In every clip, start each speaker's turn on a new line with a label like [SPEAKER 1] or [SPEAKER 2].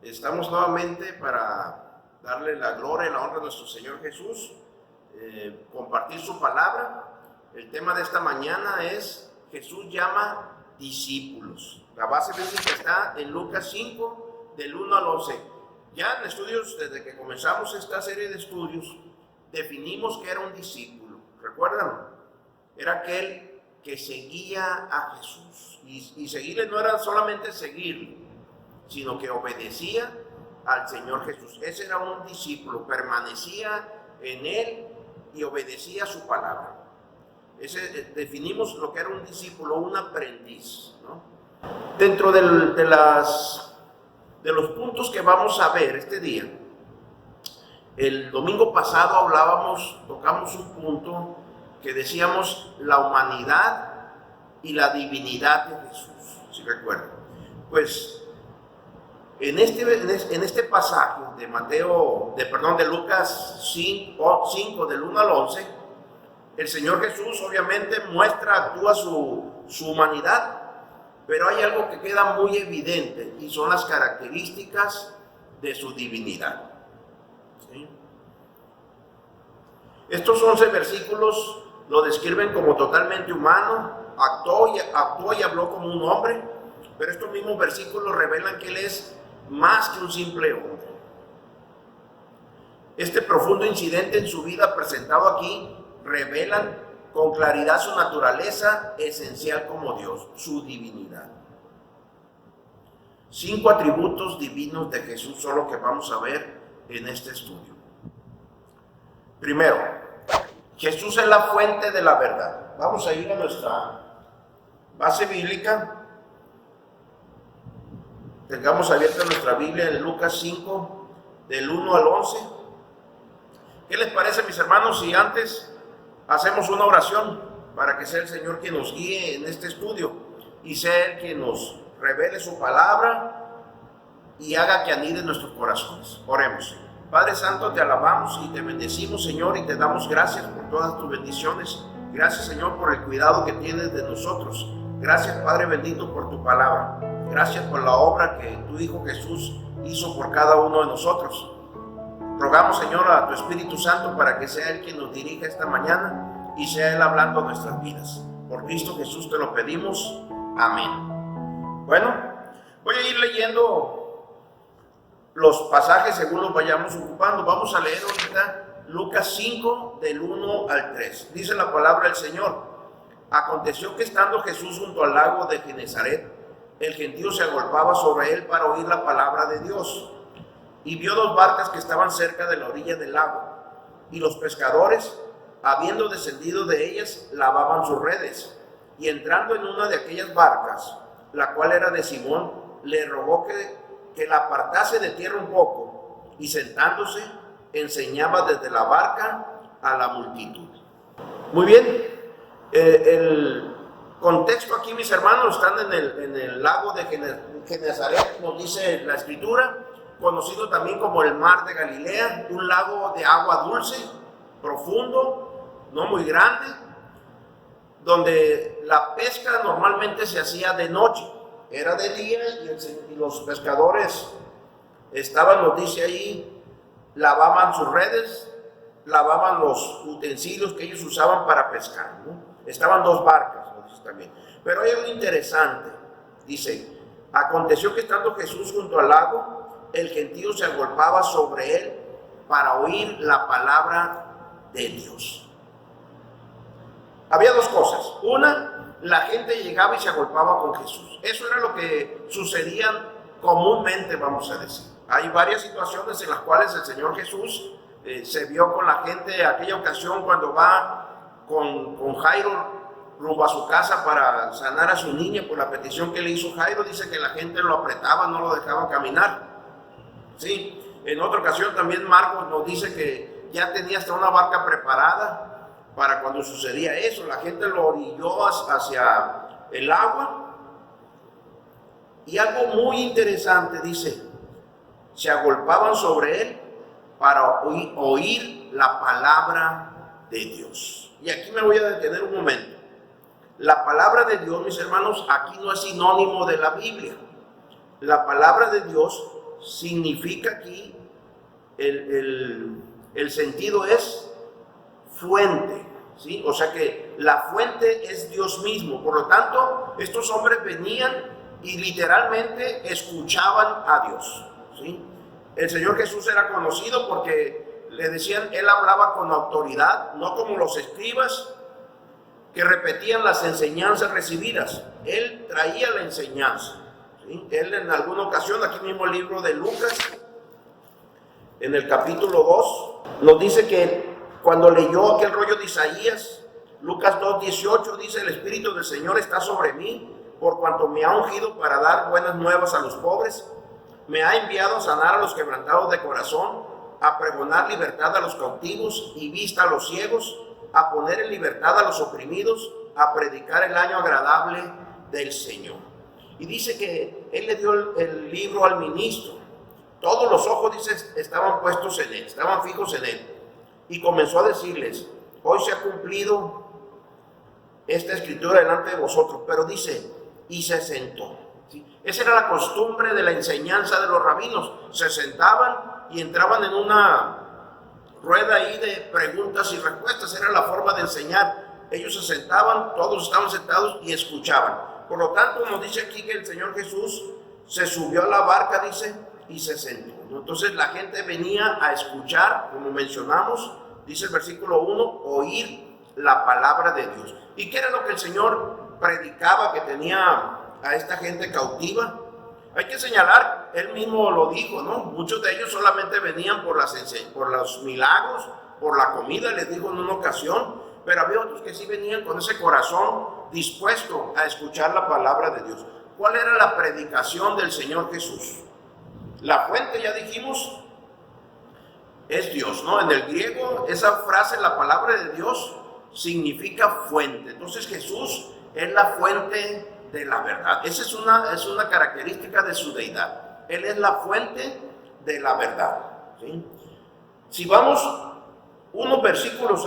[SPEAKER 1] Estamos nuevamente para darle la gloria y la honra a nuestro Señor Jesús, compartir su palabra. El tema de esta mañana es Jesús llama discípulos. La base bíblica está en Lucas 5, del 1 al 11. Ya en estudios, desde que comenzamos esta serie de estudios, definimos que era un discípulo. ¿Recuerdan? Era aquel que seguía a Jesús. Y seguirle no era solamente seguirle, sino que obedecía al Señor Jesús. Ese era un discípulo, permanecía en Él y obedecía su palabra. Definimos lo que era un discípulo, un aprendiz, ¿no? Dentro de los puntos que vamos a ver este día, el domingo pasado tocamos un punto que decíamos la humanidad y la divinidad de Jesús, si recuerdan. Pues en este pasaje de Lucas 5 del 1 al 11, el Señor Jesús obviamente actúa su humanidad, pero hay algo que queda muy evidente y son las características de su divinidad. ¿Sí? Estos 11 versículos lo describen como totalmente humano, actuó y habló como un hombre, pero estos mismos versículos revelan que Él es más que un simple hombre. Este profundo incidente en su vida presentado aquí revelan con claridad su naturaleza esencial como Dios, su divinidad. 5 atributos divinos de Jesús son los que vamos a ver en este estudio. Primero, Jesús es la fuente de la verdad. Vamos a ir a nuestra base bíblica. Tengamos abierta nuestra Biblia en Lucas 5, del 1 al 11. ¿Qué les parece, mis hermanos, si antes hacemos una oración para que sea el Señor quien nos guíe en este estudio y sea Él quien nos revele su palabra y haga que anide en nuestros corazones? Oremos. Padre Santo, te alabamos y te bendecimos, Señor, y te damos gracias por todas tus bendiciones. Gracias, Señor, por el cuidado que tienes de nosotros. Gracias, Padre bendito, por tu palabra. Gracias por la obra que tu Hijo Jesús hizo por cada uno de nosotros. Rogamos, Señor, a tu Espíritu Santo para que sea Él quien nos dirija esta mañana y sea Él hablando a nuestras vidas. Por Cristo Jesús te lo pedimos. Amén. Bueno, voy a ir leyendo los pasajes según los vayamos ocupando. Vamos a leer ahorita Lucas 5, del 1 al 3. Dice la palabra del Señor: Aconteció que estando Jesús junto al lago de Genezaret, el gentío se agolpaba sobre él para oír la palabra de Dios. Y vio 2 barcas que estaban cerca de la orilla del lago, y los pescadores, habiendo descendido de ellas, lavaban sus redes. Y entrando en una de aquellas barcas, la cual era de Simón, le rogó que la apartase de tierra un poco, y sentándose, enseñaba desde la barca a la multitud. Muy bien, el contexto aquí, mis hermanos, están en el lago de Genezaret, nos dice la Escritura, conocido también como el Mar de Galilea, un lago de agua dulce, profundo, no muy grande, donde la pesca normalmente se hacía de noche. Era de día y los pescadores estaban, nos dice ahí, lavaban sus redes, lavaban los utensilios que ellos usaban para pescar, ¿no? Estaban 2 barcas, nos dice también. Pero hay algo interesante, dice: aconteció que estando Jesús junto al lago, el gentío se agolpaba sobre él para oír la palabra de Dios. Había 2 cosas. Una, la gente llegaba y se agolpaba con Jesús. Eso era lo que sucedía comúnmente, vamos a decir. Hay varias situaciones en las cuales el Señor Jesús se vio con la gente. Aquella ocasión cuando va con Jairo rumbo a su casa para sanar a su niña por la petición que le hizo Jairo, dice que la gente lo apretaba, no lo dejaba caminar. Sí, en otra ocasión también Marcos nos dice que ya tenía hasta una barca preparada para cuando sucedía eso. La gente lo orilló hacia el agua. Y algo muy interesante, dice, se agolpaban sobre él para oír la palabra de Dios. Y aquí me voy a detener un momento. La palabra de Dios, mis hermanos, aquí no es sinónimo de la Biblia. La palabra de Dios significa aquí, el sentido es fuente, ¿sí? O sea que la fuente es Dios mismo. Por lo tanto, estos hombres venían y literalmente escuchaban a Dios, ¿sí? El Señor Jesús era conocido porque le decían, él hablaba con autoridad, no como los escribas que repetían las enseñanzas recibidas. Él traía la enseñanza, ¿sí? Él en alguna ocasión, aquí mismo el libro de Lucas, en el capítulo 2, nos dice que cuando leyó aquel rollo de Isaías, Lucas 2:18, dice: el Espíritu del Señor está sobre mí, por cuanto me ha ungido para dar buenas nuevas a los pobres, me ha enviado a sanar a los quebrantados de corazón, a pregonar libertad a los cautivos y vista a los ciegos, a poner en libertad a los oprimidos, a predicar el año agradable del Señor. Y dice que él le dio el libro al ministro. Todos los ojos, dice, estaban puestos en él, estaban fijos en él. Y comenzó a decirles: hoy se ha cumplido esta escritura delante de vosotros. Pero dice, y se sentó. ¿Sí? Esa era la costumbre de la enseñanza de los rabinos. Se sentaban y entraban en una rueda ahí de preguntas y respuestas. Era la forma de enseñar. Ellos se sentaban, todos estaban sentados y escuchaban. Por lo tanto, nos dice aquí que el Señor Jesús se subió a la barca, dice, y se sentó. Entonces la gente venía a escuchar, como mencionamos, dice el versículo 1, oír la palabra de Dios. ¿Y qué era lo que el Señor predicaba que tenía a esta gente cautiva? Hay que señalar, él mismo lo dijo, ¿no? Muchos de ellos solamente venían por los milagros, por la comida, les dijo en una ocasión, pero había otros que sí venían con ese corazón dispuesto a escuchar la palabra de Dios. ¿Cuál era la predicación del Señor Jesús? La fuente, ya dijimos, es Dios, ¿no? En el griego, esa frase, la palabra de Dios, significa fuente. Entonces Jesús es la fuente de la verdad. Esa es una característica de su deidad. Él es la fuente de la verdad, ¿sí? Si vamos dos versículos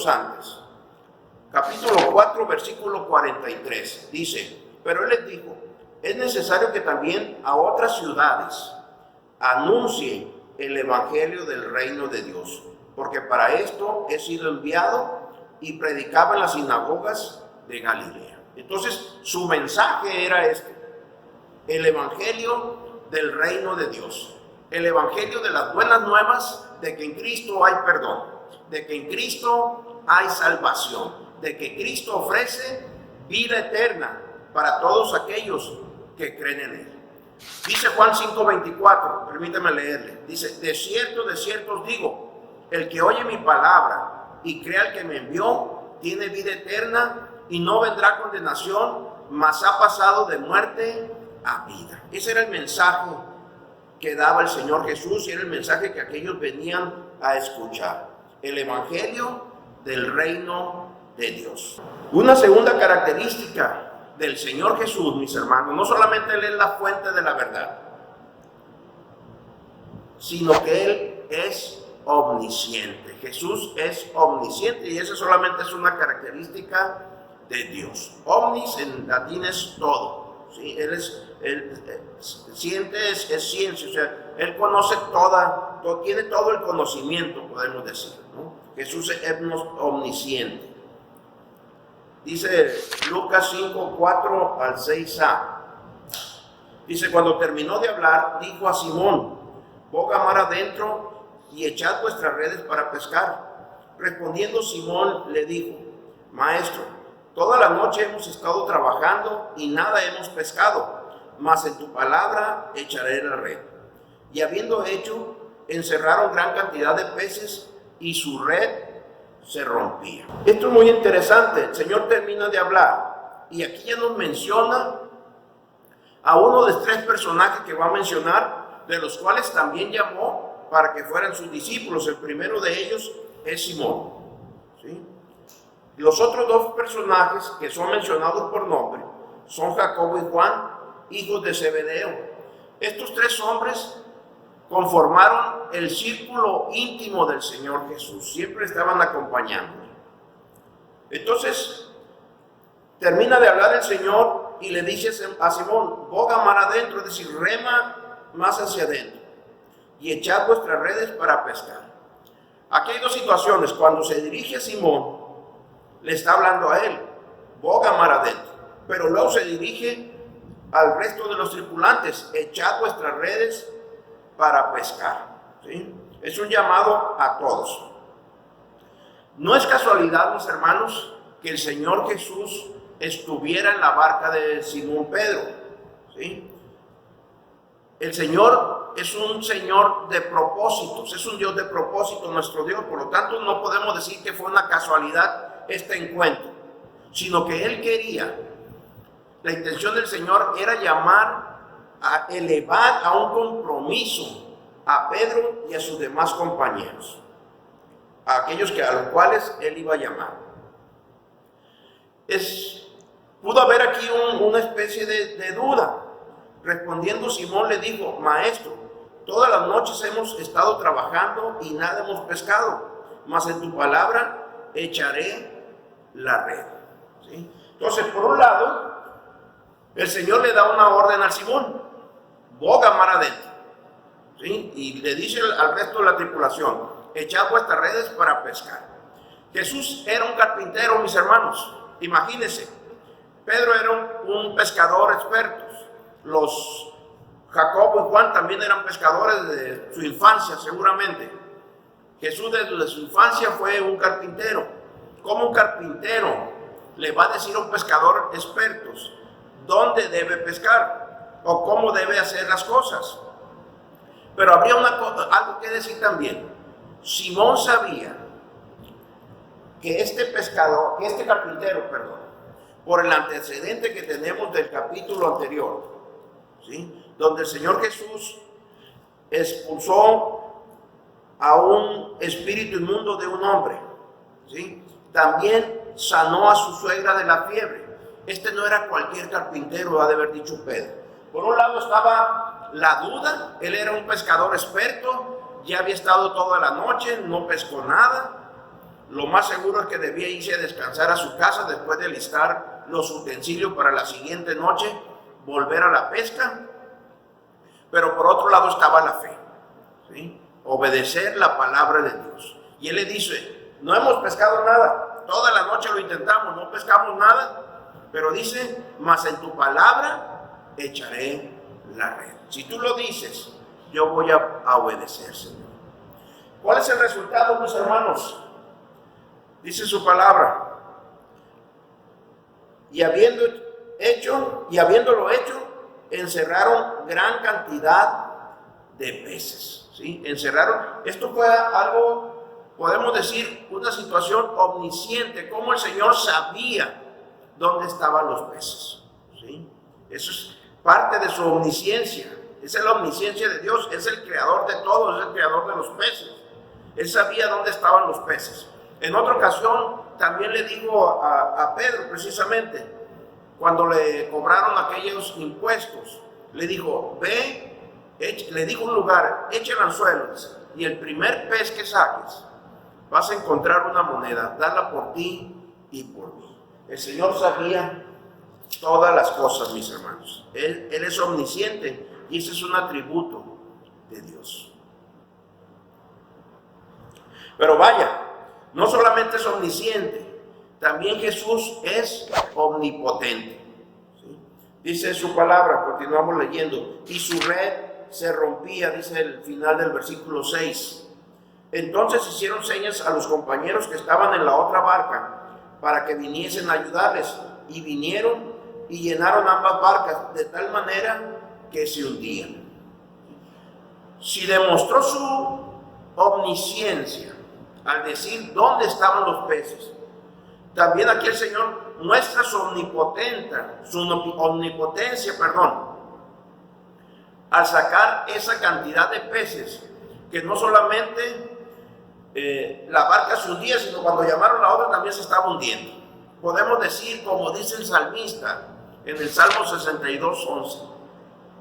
[SPEAKER 1] antes, capítulo 4, versículo 43, dice: pero él les dijo: es necesario que también a otras ciudades anuncie el evangelio del reino de Dios, porque para esto he sido enviado, y predicaba en las sinagogas de Galilea. Entonces su mensaje era este: el evangelio del reino de Dios, el evangelio de las buenas nuevas de que en Cristo hay perdón, de que en Cristo hay salvación, de que Cristo ofrece vida eterna para todos aquellos que creen en él. Dice Juan 5:24, permítame leerle. Dice: de cierto os digo, el que oye mi palabra y crea al que me envió, tiene vida eterna y no vendrá a condenación, mas ha pasado de muerte a vida. Ese era el mensaje que daba el Señor Jesús y era el mensaje que aquellos venían a escuchar. El evangelio del reino de Dios. Una segunda característica del Señor Jesús, mis hermanos, no solamente Él es la fuente de la verdad, sino que Él es omnisciente. Jesús es omnisciente y esa solamente es una característica de Dios. Omnis en latín es todo, ¿sí? Siente es ciencia, o sea, Él conoce tiene todo el conocimiento, podemos decir, ¿no? Jesús es omnisciente. Dice Lucas 5, 4 al 6a. Dice: cuando terminó de hablar, dijo a Simón: boga mar adentro y echad vuestras redes para pescar. Respondiendo Simón le dijo: Maestro, toda la noche hemos estado trabajando y nada hemos pescado, mas en tu palabra echaré la red. Y habiendo hecho, encerraron gran cantidad de peces y su red se rompía. Esto es muy interesante. El Señor termina de hablar y aquí ya nos menciona a uno de 3 personajes que va a mencionar, de los cuales también llamó para que fueran sus discípulos. El primero de ellos es Simón, ¿sí? Los otros 2 personajes que son mencionados por nombre son Jacobo y Juan, hijos de Zebedeo. Estos 3 hombres conformaron el círculo íntimo del Señor Jesús, siempre estaban acompañándole. Entonces termina de hablar el Señor y le dice a Simón: boga mar adentro, es decir, rema más hacia adentro y echad vuestras redes para pescar. Aquí hay dos situaciones. Cuando se dirige a Simón, le está hablando a él, boga mar adentro, pero luego se dirige al resto de los tripulantes, echad vuestras redes para pescar. ¿Sí? Es un llamado a todos. No es casualidad, mis hermanos, que el Señor Jesús estuviera en la barca de Simón Pedro. ¿Sí? El Señor es un Señor de propósitos, es un Dios de propósito, nuestro Dios. Por lo tanto, no podemos decir que fue una casualidad este encuentro, sino que Él quería, la intención del Señor era llamar a elevar a un compromiso a Pedro y a sus demás compañeros, a aquellos a los cuales Él iba a llamar. Pudo haber aquí una especie de duda. Respondiendo Simón le dijo, maestro, todas las noches hemos estado trabajando y nada hemos pescado, mas en tu palabra echaré la red. ¿Sí? Entonces, por un lado, el Señor le da una orden al Simón, boga mar adentro. ¿Sí? Y le dice al resto de la tripulación, echad vuestras redes para pescar. Jesús era un carpintero, mis hermanos. Imagínense, Pedro era un pescador experto. Los Jacobo y Juan también eran pescadores de su infancia, seguramente. Jesús desde su infancia fue un carpintero. ¿Cómo un carpintero le va a decir a un pescador experto dónde debe pescar o cómo debe hacer las cosas? Pero habría algo que decir también. Simón sabía que este carpintero, por el antecedente que tenemos del capítulo anterior, ¿sí?, donde el Señor Jesús expulsó a un espíritu inmundo de un hombre, ¿sí?, también sanó a su suegra de la fiebre. Este no era cualquier carpintero, ha de haber dicho Pedro. Por un lado estaba la duda, él era un pescador experto, ya había estado toda la noche, no pescó nada. Lo más seguro es que debía irse a descansar a su casa después de listar los utensilios para la siguiente noche, volver a la pesca. Pero por otro lado estaba la fe, ¿sí?, obedecer la palabra de Dios. Y él le dice, no hemos pescado nada, toda la noche lo intentamos, no pescamos nada, pero dice, mas en tu palabra echaré la red. Si tú lo dices, yo voy a obedecer, Señor. ¿Cuál es el resultado, mis hermanos? Dice su palabra, y habiéndolo hecho, encerraron gran cantidad de peces. ¿Sí? Esto fue algo, podemos decir, una situación omnisciente, como el Señor sabía dónde estaban los peces. ¿Sí? Eso es parte de su omnisciencia. Esa es la omnisciencia de Dios, es el creador de todo, es el creador de los peces. Él sabía dónde estaban los peces. En otra ocasión también le dijo a Pedro, precisamente, cuando le cobraron aquellos impuestos, le dijo, le dijo un lugar, echa el anzuelo, y el primer pez que saques, vas a encontrar una moneda, dala por ti y por mí. El Señor sabía todas las cosas, mis hermanos. Él es omnisciente y ese es un atributo de Dios. Pero vaya, no solamente es omnisciente, también Jesús es omnipotente. ¿Sí? Dice su palabra, continuamos leyendo, y su red se rompía, dice el final del versículo 6. Entonces hicieron señas a los compañeros que estaban en la otra barca para que viniesen a ayudarles, y vinieron y llenaron ambas barcas de tal manera que se hundían. Si demostró su omnisciencia al decir dónde estaban los peces, también aquí el Señor muestra su omnipotencia, al sacar esa cantidad de peces, que no solamente la barca se hundía, sino cuando llamaron a la otra también se estaba hundiendo. Podemos decir, como dice el salmista en el Salmo 62:11,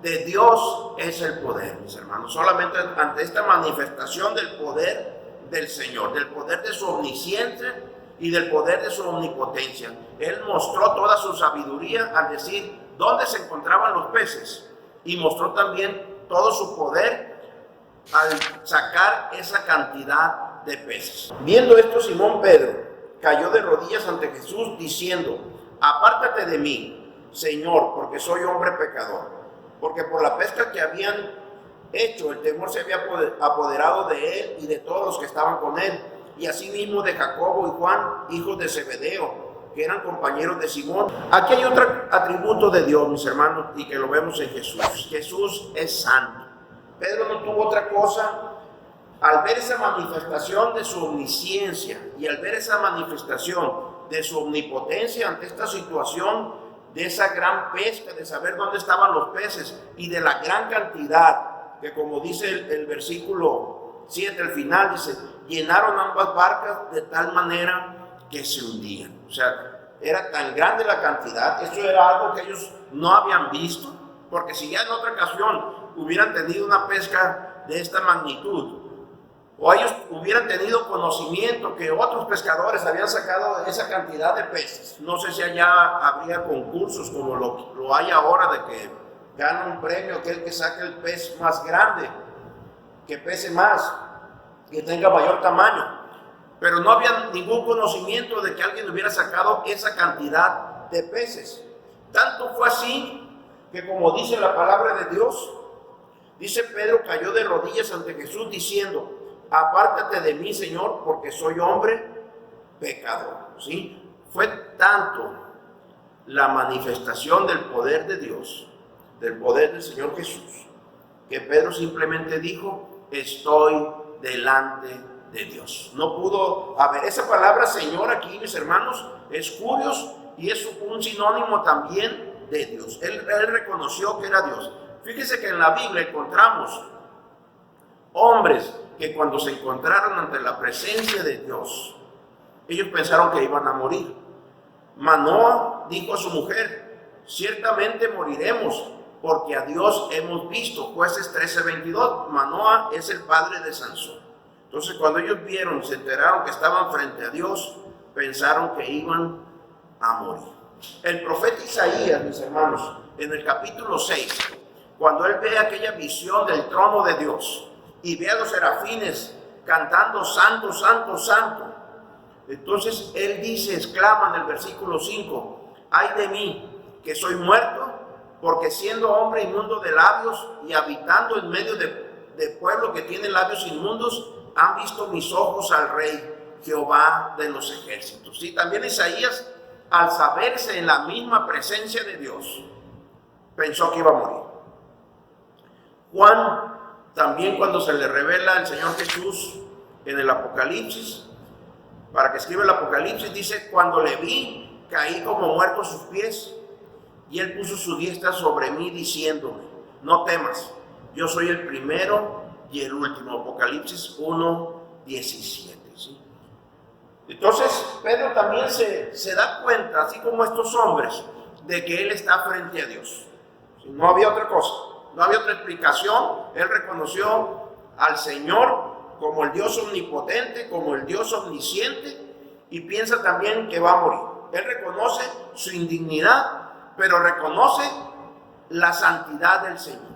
[SPEAKER 1] de Dios es el poder, mis hermanos. Solamente ante esta manifestación del poder del Señor, del poder de su omnisciencia y del poder de su omnipotencia, Él mostró toda su sabiduría al decir dónde se encontraban los peces, y mostró también todo su poder al sacar esa cantidad de peces. Viendo esto, Simón Pedro cayó de rodillas ante Jesús diciendo: apártate de mí, Señor, porque soy hombre pecador. Porque por la pesca que habían hecho, el temor se había apoderado de él y de todos los que estaban con él, y asimismo de Jacobo y Juan, hijos de Zebedeo, que eran compañeros de Simón. Aquí hay otro atributo de Dios, mis hermanos, y que lo vemos en Jesús. Jesús es santo. Pedro no tuvo otra cosa. Al ver esa manifestación de su omnisciencia y al ver esa manifestación de su omnipotencia ante esta situación, de esa gran pesca, de saber dónde estaban los peces y de la gran cantidad, que como dice el versículo 7 al final, dice, llenaron ambas barcas de tal manera que se hundían. O sea, era tan grande la cantidad, eso era algo que ellos no habían visto, porque si ya en otra ocasión hubieran tenido una pesca de esta magnitud, o ellos hubieran tenido conocimiento que otros pescadores habían sacado esa cantidad de peces, no sé si allá habría concursos como lo hay ahora, de que gana un premio aquel que saque el pez más grande, que pese más, que tenga mayor tamaño. Pero no había ningún conocimiento de que alguien hubiera sacado esa cantidad de peces. Tanto fue así que, como dice la palabra de Dios, dice Pedro cayó de rodillas ante Jesús diciendo: apártate de mí, Señor, porque soy hombre pecador. ¿Sí? Fue tanto la manifestación del poder de Dios, del poder del Señor Jesús, que Pedro simplemente dijo: estoy delante de Dios. No pudo haber. Esa palabra Señor aquí, mis hermanos, es curios y es un sinónimo también de Dios. Él reconoció que era Dios. Fíjese que en la Biblia encontramos hombres que cuando se encontraron ante la presencia de Dios, ellos pensaron que iban a morir. Manoa dijo a su mujer: ciertamente moriremos, porque a Dios hemos visto. Jueces 13:22. Manoa es el padre de Sansón. Entonces, cuando ellos vieron, se enteraron que estaban frente a Dios, pensaron que iban a morir. El profeta Isaías, mis hermanos, en el capítulo 6, cuando él ve aquella visión del trono de Dios y ve a los serafines cantando santo, santo, santo, entonces él dice, exclama en el versículo 5: ay de mí, que soy muerto, porque siendo hombre inmundo de labios y habitando en medio de pueblo que tiene labios inmundos, han visto mis ojos al Rey, Jehová de los ejércitos. Sí, también Isaías, al saberse en la misma presencia de Dios, pensó que iba a morir. Juan, también cuando se le revela el Señor Jesús en el Apocalipsis, para que escriba el Apocalipsis, dice: cuando le vi, caí como muerto a sus pies, y él puso su diestra sobre mí, diciéndome: no temas, yo soy el primero y el último. Apocalipsis 1:17. ¿Sí? Entonces Pedro también se da cuenta, así como estos hombres, de que él está frente a Dios. ¿Sí? No había otra cosa, no había otra explicación. Él reconoció al Señor como el Dios omnipotente, como el Dios omnisciente, y piensa también que va a morir. Él reconoce su indignidad, pero reconoce la santidad del Señor.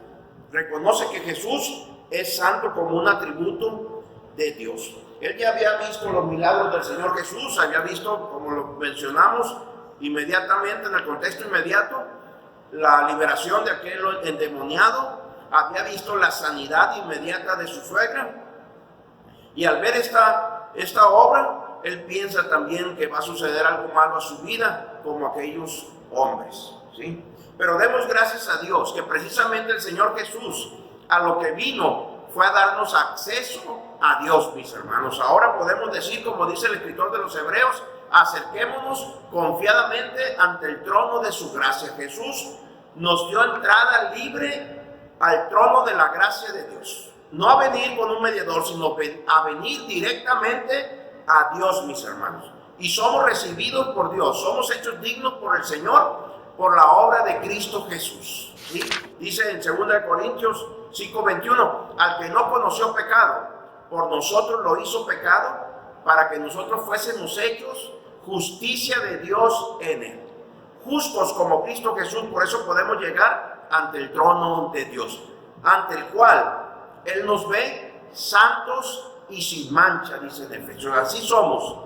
[SPEAKER 1] Reconoce que Jesús es santo como un atributo de Dios. Él ya había visto los milagros del Señor Jesús, había visto, como lo mencionamos inmediatamente, en el contexto inmediato, la liberación de aquel endemoniado, había visto la sanidad inmediata de su suegra, y al ver esta obra, él piensa también que va a suceder algo malo a su vida, como aquellos hombres, ¿sí? Pero demos gracias a Dios que precisamente el Señor Jesús a lo que vino fue a darnos acceso a Dios, mis hermanos. Ahora podemos decir, como dice el escritor de los Hebreos: acerquémonos confiadamente ante el trono de su gracia. Jesús nos dio entrada libre al trono de la gracia de Dios. No a venir con un mediador, sino a venir directamente a Dios, mis hermanos. Y somos recibidos por Dios, somos hechos dignos por el Señor, por la obra de Cristo Jesús. ¿Sí? Dice en 2 Corintios 5:21: al que no conoció pecado, por nosotros lo hizo pecado, para que nosotros fuésemos hechos justicia de Dios en él. Justos como Cristo Jesús, por eso podemos llegar ante el trono de Dios. ante el cual Él nos ve santos y sin mancha, dice en Efesios. Así somos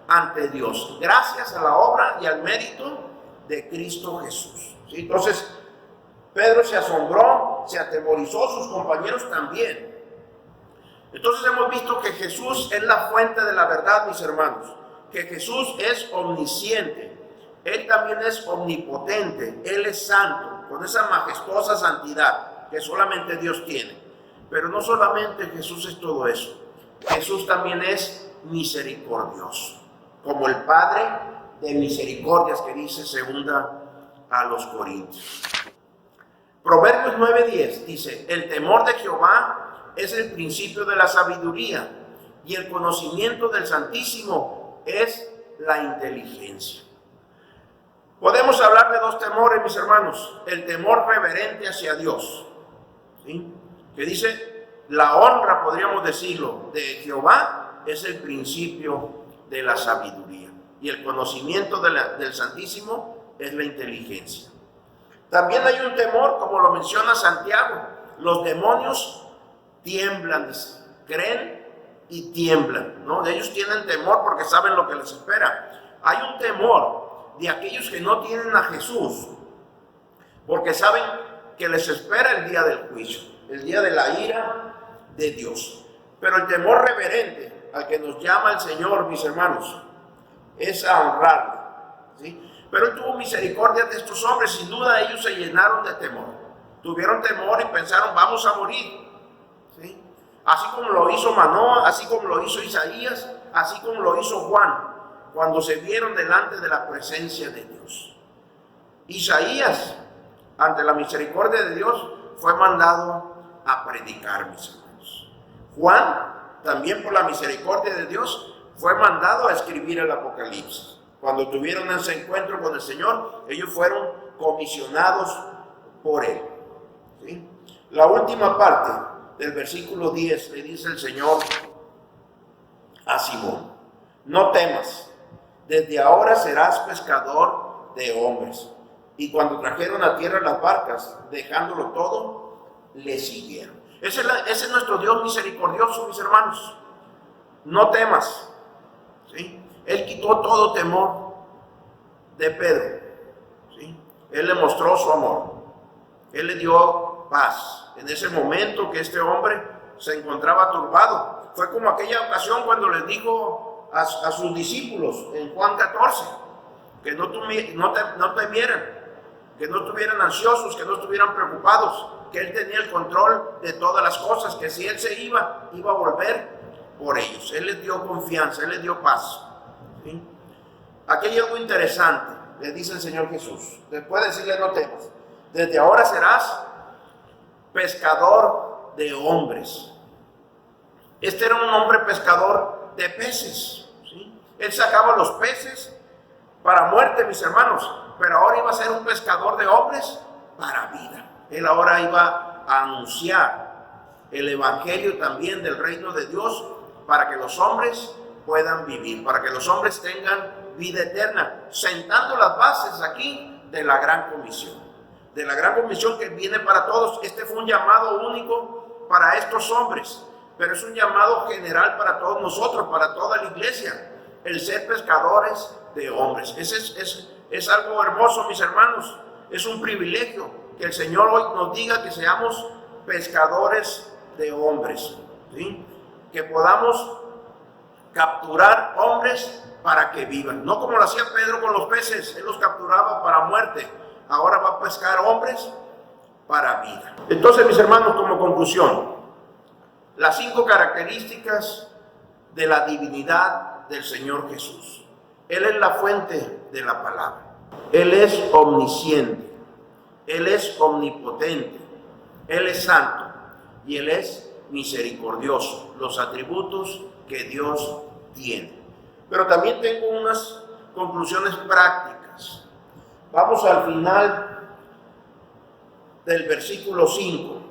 [SPEAKER 1] ante Dios, gracias a la obra y al mérito de Cristo Jesús. ¿Sí? Entonces, Pedro se asombró, se atemorizó, sus compañeros también. Entonces hemos visto que Jesús es la fuente de la verdad, mis hermanos, que Jesús es omnisciente, Él también es omnipotente, Él es santo, con esa majestuosa santidad que solamente Dios tiene. Pero no solamente Jesús es todo eso, Jesús también es misericordioso, como el Padre de misericordias que dice segunda a los Corintios. Proverbios 9:10 dice: el temor de Jehová es el principio de la sabiduría, y el conocimiento del Santísimo es la inteligencia. Podemos hablar de dos temores, mis hermanos. El temor reverente hacia Dios, ¿sí?, que dice la honra, podríamos decirlo, de Jehová es el principio de la sabiduría, y el conocimiento del Santísimo es la inteligencia. También hay un temor, como lo menciona Santiago: los demonios tiemblan, creen y tiemblan, ¿no? Ellos tienen temor porque saben lo que les espera. Hay un temor de aquellos que no tienen a Jesús, porque saben que les espera el día del juicio, el día de la ira de Dios. Pero el temor reverente al que nos llama el Señor, mis hermanos, es a honrarle, ¿sí? Pero Él tuvo misericordia de estos hombres. Sin duda ellos se llenaron de temor, tuvieron temor y pensaron: vamos a morir, ¿sí? Así como lo hizo Manoah, así como lo hizo Isaías, así como lo hizo Juan, cuando se vieron delante de la presencia de Dios. Isaías, ante la misericordia de Dios, fue mandado a predicar, mis hermanos. Juan, también por la misericordia de Dios, fue mandado a escribir el Apocalipsis. Cuando tuvieron ese encuentro con el Señor, ellos fueron comisionados por Él, ¿sí? La última parte del versículo 10 le dice el Señor a Simón: no temas, desde ahora serás pescador de hombres. Y cuando trajeron a tierra las barcas, dejándolo todo, le siguieron. Ese es nuestro Dios misericordioso, mis hermanos. No temas, ¿sí? Él quitó todo temor de Pedro, ¿sí? Él le mostró su amor, Él le dio paz en ese momento que este hombre se encontraba turbado. Fue como aquella ocasión cuando les dijo a sus discípulos en Juan 14 que no temieran, que no estuvieran ansiosos, que no estuvieran preocupados, que Él tenía el control de todas las cosas, que si Él se iba a volver por ellos. Él les dio confianza, Él les dio paz, ¿sí? Aquí hay algo interesante, le dice el Señor Jesús. Después de decirle: no temas, desde ahora serás pescador de hombres. Este era un hombre pescador de peces, ¿sí? Él sacaba los peces para muerte, mis hermanos, pero ahora iba a ser un pescador de hombres para vida. Él ahora iba a anunciar el evangelio también del reino de Dios, para que los hombres puedan vivir, para que los hombres tengan vida eterna, sentando las bases aquí de la gran comisión, que viene para todos. Este fue un llamado único para estos hombres, pero es un llamado general para todos nosotros, para toda la iglesia, el ser pescadores de hombres. Es algo hermoso, mis hermanos. Es un privilegio que el Señor hoy nos diga que seamos pescadores de hombres, ¿sí? Que podamos capturar hombres para que vivan, no como lo hacía Pedro con los peces. Él los capturaba para muerte, ahora va a pescar hombres para vida. Entonces, mis hermanos, como conclusión, las 5 características de la divinidad del Señor Jesús. Él es la fuente de la palabra, Él es omnisciente, Él es omnipotente, Él es santo y Él es misericordioso, los atributos que Dios tiene. Pero también tengo unas conclusiones prácticas. Vamos al final del versículo 5.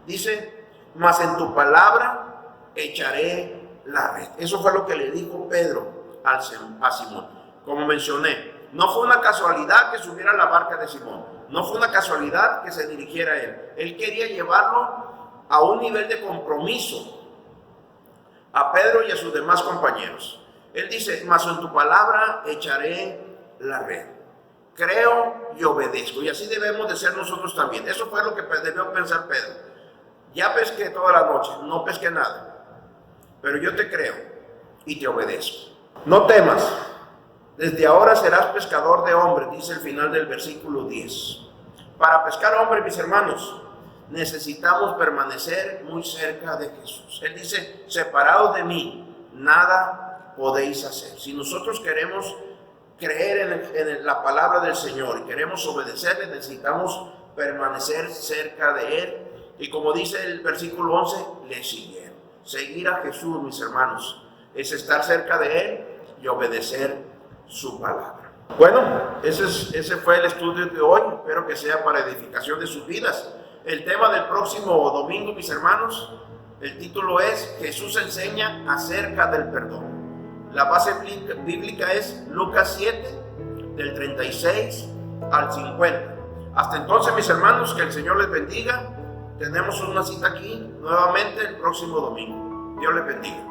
[SPEAKER 1] Dice: mas en tu palabra echaré la red. Eso fue lo que le dijo Pedro a Simón. Como mencioné, no fue una casualidad que subiera a la barca de Simón. No fue una casualidad que se dirigiera a él. Él quería llevarlo a un nivel de compromiso a Pedro y a sus demás compañeros. Él dice, mas en tu palabra echaré la red. Creo y obedezco. Y así debemos de ser nosotros también. Eso fue lo que debió pensar Pedro. Ya pesqué toda la noche, no pesqué nada, pero yo te creo y te obedezco. No temas, desde ahora serás pescador de hombres, dice el final del versículo 10. Para pescar hombres, mis hermanos, necesitamos permanecer muy cerca de Jesús. Él dice, separados de mí, nada podéis hacer. Si nosotros queremos creer en la palabra del Señor y queremos obedecerle, necesitamos permanecer cerca de Él. Y como dice el versículo 11, le siguieron. Seguir a Jesús, mis hermanos, es estar cerca de Él y obedecer su palabra. Bueno, ese fue el estudio de hoy. Espero que sea para edificación de sus vidas. El tema del próximo domingo, mis hermanos, el título es Jesús enseña acerca del perdón. La base bíblica es Lucas 7, del 36 al 50. Hasta entonces, mis hermanos, que el Señor les bendiga. Tenemos una cita aquí nuevamente el próximo domingo. Dios les bendiga.